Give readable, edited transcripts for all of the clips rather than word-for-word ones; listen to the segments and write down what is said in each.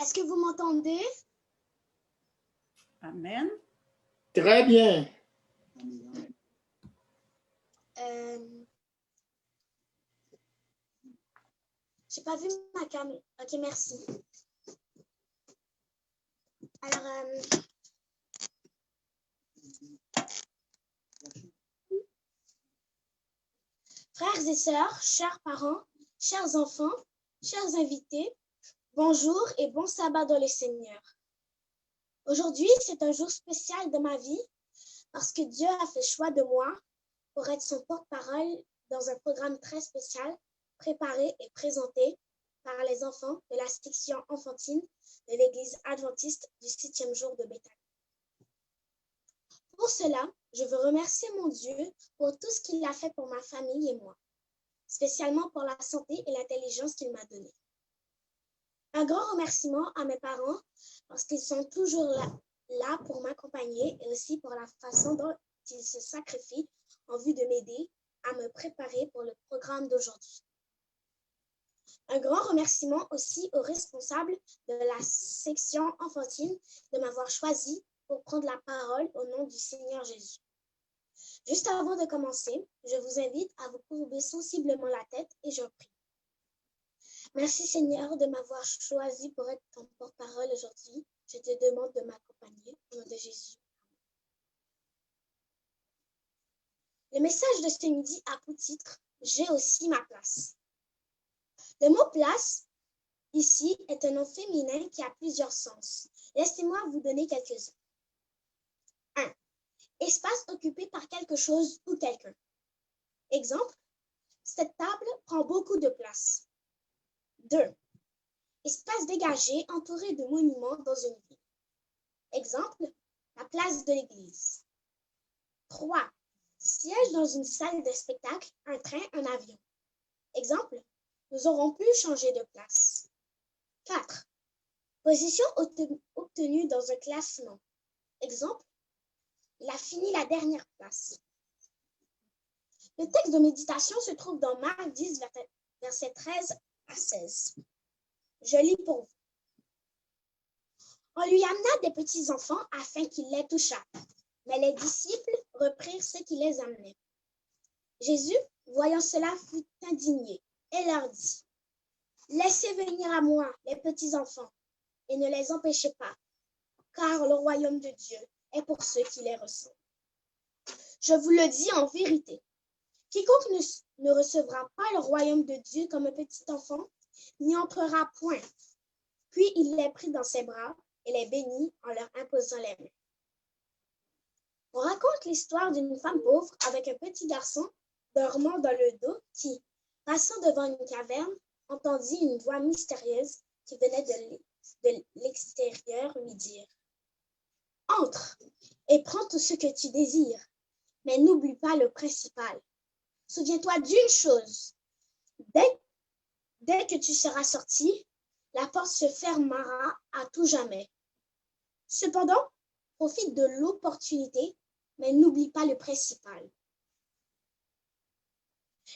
Est-ce que vous m'entendez? Amen. Très bien. J'ai pas vu ma caméra. Ok, merci. Alors, frères et sœurs, chers parents, chers enfants, chers invités, bonjour et bon sabbat dans le Seigneur. Aujourd'hui, c'est un jour spécial de ma vie parce que Dieu a fait choix de moi pour être son porte-parole dans un programme très spécial préparé et présenté par les enfants de la section enfantine de l'Église adventiste du 7e jour de Béthanie. Pour cela, je veux remercier mon Dieu pour tout ce qu'il a fait pour ma famille et moi, spécialement pour la santé et l'intelligence qu'il m'a donnée. Un grand remerciement à mes parents parce qu'ils sont toujours là pour m'accompagner et aussi pour la façon dont ils se sacrifient en vue de m'aider à me préparer pour le programme d'aujourd'hui. Un grand remerciement aussi aux responsables de la section enfantine de m'avoir choisi pour prendre la parole au nom du Seigneur Jésus. Juste avant de commencer, je vous invite à vous courber sensiblement la tête et j'en prie. Merci Seigneur de m'avoir choisi pour être ton porte-parole aujourd'hui. Je te demande de m'accompagner au nom de Jésus. Le message de ce midi a pour titre « J'ai aussi ma place ». Le mot « place » ici est un nom féminin qui a plusieurs sens. Laissez-moi vous donner quelques-uns. 1. Espace occupé par quelque chose ou quelqu'un. Exemple, cette table prend beaucoup de place. 2. Espace dégagé entouré de monuments dans une ville. Exemple, la place de l'église. 3. Siège dans une salle de spectacle, un train, un avion. Exemple, nous aurons pu changer de place. 4. Position obtenue dans un classement. Exemple, il a fini la dernière place. Le texte de méditation se trouve dans Marc 10, versets 13 à 16. Je lis pour vous. On lui amena des petits enfants afin qu'il les touchât. Mais les disciples reprirent ceux qui les amenaient. Jésus, voyant cela, fut indigné et leur dit, « Laissez venir à moi les petits enfants et ne les empêchez pas, car le royaume de Dieu est pour ceux qui les ressentent. Je vous le dis en vérité, quiconque ne recevra pas le royaume de Dieu comme un petit enfant, n'y entrera point. » Puis il les prit dans ses bras et les bénit en leur imposant les mains. On raconte l'histoire d'une femme pauvre avec un petit garçon dormant dans le dos qui, passant devant une caverne, entendit une voix mystérieuse qui venait de l'extérieur lui dire « Entre et prends tout ce que tu désires, mais n'oublie pas le principal. Souviens-toi d'une chose, dès que tu seras sorti, la porte se fermera à tout jamais. Cependant, profite de l'opportunité, mais n'oublie pas le principal. »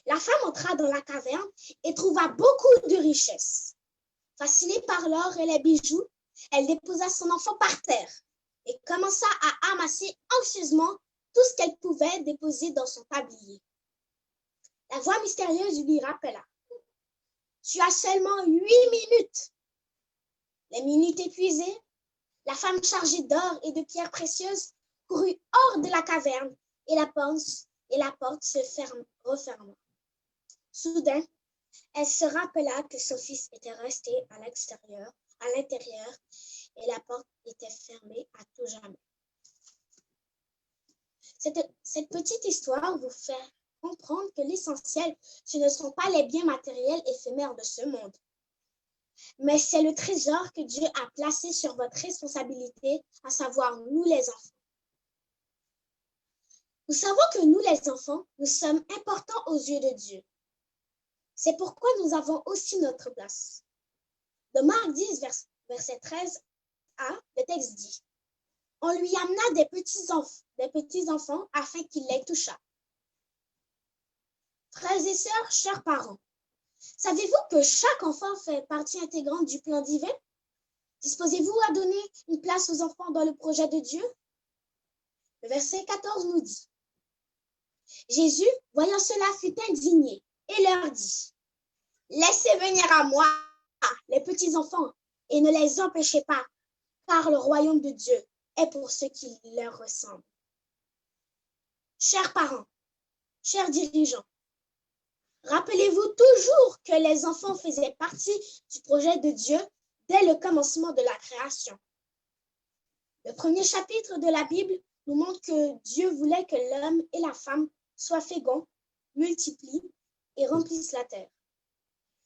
La femme entra dans la caverne et trouva beaucoup de richesses. Fascinée par l'or et les bijoux, elle déposa son enfant par terre et commença à amasser anxieusement tout ce qu'elle pouvait déposer dans son tablier. La voix mystérieuse lui rappela « Tu as seulement 8 minutes. » Les minutes épuisées, la femme chargée d'or et de pierres précieuses courut hors de la caverne et la porte se referma. Soudain, elle se rappela que son fils était resté à l'intérieur, et la porte était fermée à tout jamais. Cette petite histoire vous fait comprendre que l'essentiel, ce ne sont pas les biens matériels éphémères de ce monde, mais c'est le trésor que Dieu a placé sur votre responsabilité, à savoir nous les enfants. Nous savons que nous les enfants, nous sommes importants aux yeux de Dieu. C'est pourquoi nous avons aussi notre place. Dans Marc 10, verset 13a, le texte dit « On lui amena des petits enfants afin qu'il les touchât. » Frères et sœurs, chers parents, savez-vous que chaque enfant fait partie intégrante du plan divin? Disposez-vous à donner une place aux enfants dans le projet de Dieu? Le verset 14 nous dit, Jésus, voyant cela, fut indigné et leur dit, laissez venir à moi les petits enfants et ne les empêchez pas, car le royaume de Dieu est pour ceux qui leur ressemblent. Chers parents, chers dirigeants, rappelez-vous toujours que les enfants faisaient partie du projet de Dieu dès le commencement de la création. Le premier chapitre de la Bible nous montre que Dieu voulait que l'homme et la femme soient féconds, multiplient et remplissent la terre.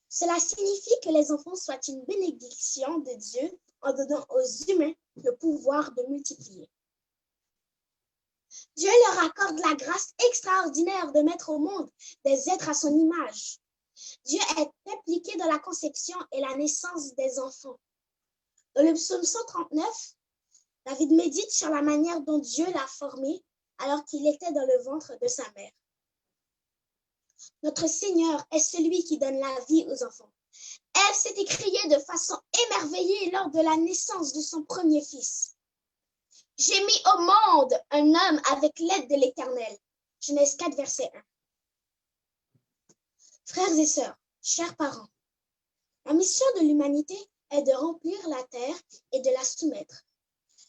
Cela signifie que les enfants soient une bénédiction de Dieu en donnant aux humains le pouvoir de multiplier. Dieu leur accorde la grâce extraordinaire de mettre au monde des êtres à son image. Dieu est impliqué dans la conception et la naissance des enfants. Dans le psaume 139, David médite sur la manière dont Dieu l'a formé alors qu'il était dans le ventre de sa mère. Notre Seigneur est celui qui donne la vie aux enfants. Elle s'est écriée de façon émerveillée lors de la naissance de son premier fils. J'ai mis au monde un homme avec l'aide de l'Éternel. Genèse 4, verset 1. Frères et sœurs, chers parents, la mission de l'humanité est de remplir la terre et de la soumettre.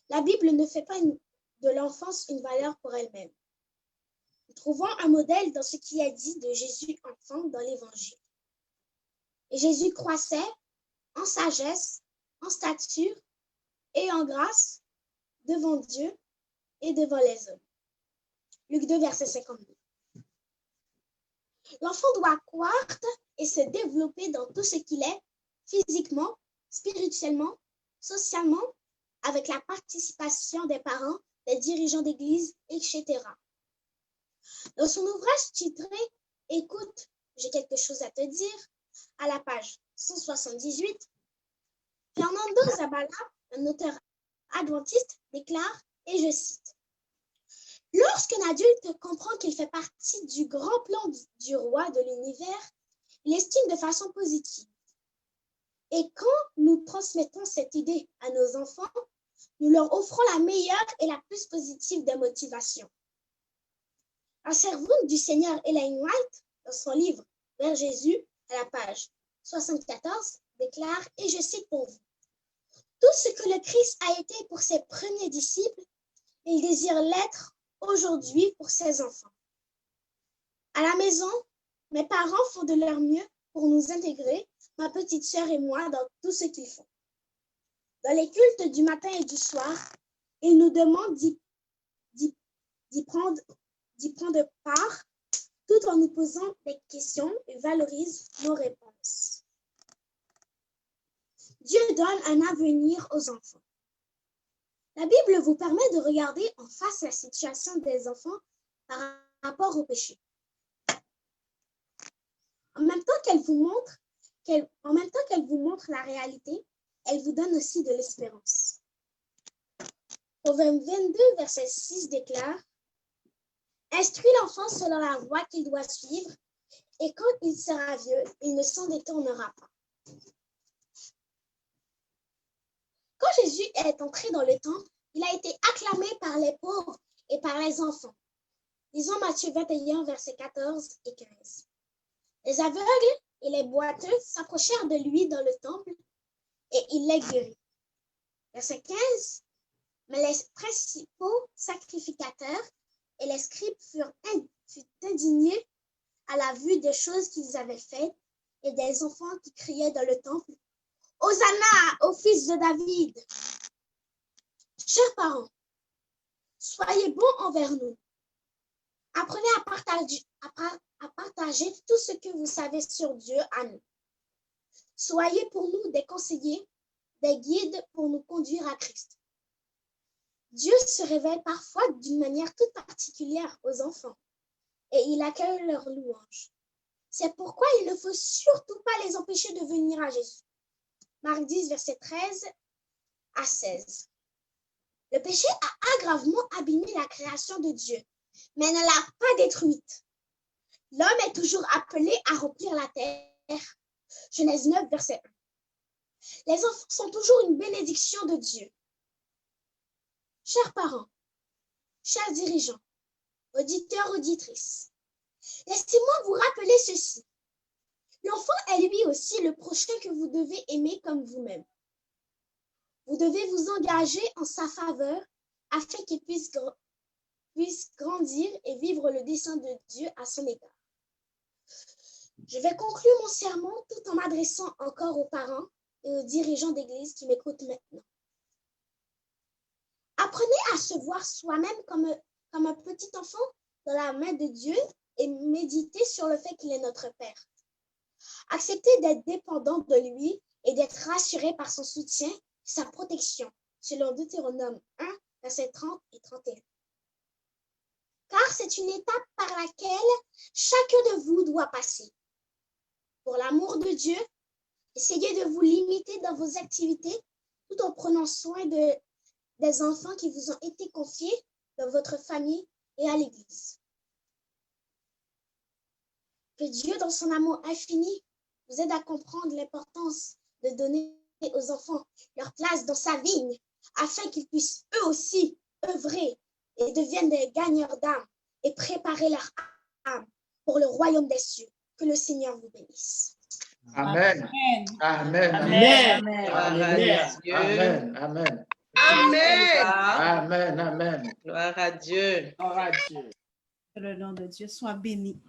La Bible ne fait pas de l'enfance une valeur pour elle-même. Nous trouvons un modèle dans ce qui est dit de Jésus enfant dans l'Évangile. Et Jésus croissait en sagesse, en stature et en grâce devant Dieu et devant les hommes. Luc 2, verset 52. L'enfant doit croître et se développer dans tout ce qu'il est, physiquement, spirituellement, socialement, avec la participation des parents, des dirigeants d'église, etc. Dans son ouvrage titré « Écoute, j'ai quelque chose à te dire », à la page 178, Fernando Zabala, un auteur adventiste, déclare, et je cite, « Lorsqu'un adulte comprend qu'il fait partie du grand plan du roi de l'univers, il estime de façon positive. Et quand nous transmettons cette idée à nos enfants, nous leur offrons la meilleure et la plus positive des motivations. » Un servante du Seigneur Ellen White, dans son livre « Vers Jésus », à la page 74, déclare, et je cite pour vous, « Tout ce que le Christ a été pour ses premiers disciples, il désire l'être aujourd'hui pour ses enfants. À la maison, mes parents font de leur mieux pour nous intégrer, ma petite sœur et moi, dans tout ce qu'ils font. Dans les cultes du matin et du soir, ils nous demandent d'y prendre part, tout en nous posant des questions et valorisent nos réponses. Dieu donne un avenir aux enfants. La Bible vous permet de regarder en face la situation des enfants par rapport au péché. En même temps qu'elle vous montre la réalité, elle vous donne aussi de l'espérance. Proverbe 22, verset 6 déclare, « Instruis l'enfant selon la voie qu'il doit suivre, et quand il sera vieux, il ne s'en détournera pas. » Quand Jésus est entré dans le temple, il a été acclamé par les pauvres et par les enfants. Lisons Matthieu 21, versets 14 et 15. Les aveugles et les boiteux s'approchèrent de lui dans le temple et il les guérit. Verset 15. Mais les principaux sacrificateurs et les scribes furent indignés à la vue des choses qu'ils avaient faites et des enfants qui criaient dans le temple, « Hosanna au fils de David !» Chers parents, soyez bons envers nous. Apprenez à partager tout ce que vous savez sur Dieu à nous. Soyez pour nous des conseillers, des guides pour nous conduire à Christ. Dieu se révèle parfois d'une manière toute particulière aux enfants et il accueille leurs louanges. C'est pourquoi il ne faut surtout pas les empêcher de venir à Jésus. Marc 10, verset 13 à 16. Le péché a gravement abîmé la création de Dieu, mais ne l'a pas détruite. L'homme est toujours appelé à remplir la terre. Genèse 9, verset 1. Les enfants sont toujours une bénédiction de Dieu. Chers parents, chers dirigeants, auditeurs, auditrices, laissez-moi vous rappeler ceci. L'enfant est lui aussi le prochain que vous devez aimer comme vous-même. Vous devez vous engager en sa faveur afin qu'il puisse grandir et vivre le dessein de Dieu à son égard. Je vais conclure mon sermon tout en m'adressant encore aux parents et aux dirigeants d'église qui m'écoutent maintenant. Apprenez à se voir soi-même comme un petit enfant dans la main de Dieu et méditez sur le fait qu'il est notre Père. Acceptez d'être dépendant de lui et d'être rassuré par son soutien et sa protection, selon Deutéronome 1, versets 30 et 31. Car c'est une étape par laquelle chacun de vous doit passer. Pour l'amour de Dieu, essayez de vous limiter dans vos activités tout en prenant soin des enfants qui vous ont été confiés dans votre famille et à l'Église. Que Dieu, dans son amour infini, vous aide à comprendre l'importance de donner aux enfants leur place dans sa vigne, afin qu'ils puissent eux aussi œuvrer et deviennent des gagneurs d'âme et préparer leur âme pour le royaume des cieux. Que le Seigneur vous bénisse. Amen. Amen. Amen. Amen. Amen. Amen. Amen. Amen. Gloire à Dieu. Gloire à Dieu. Que le nom de Dieu soit béni.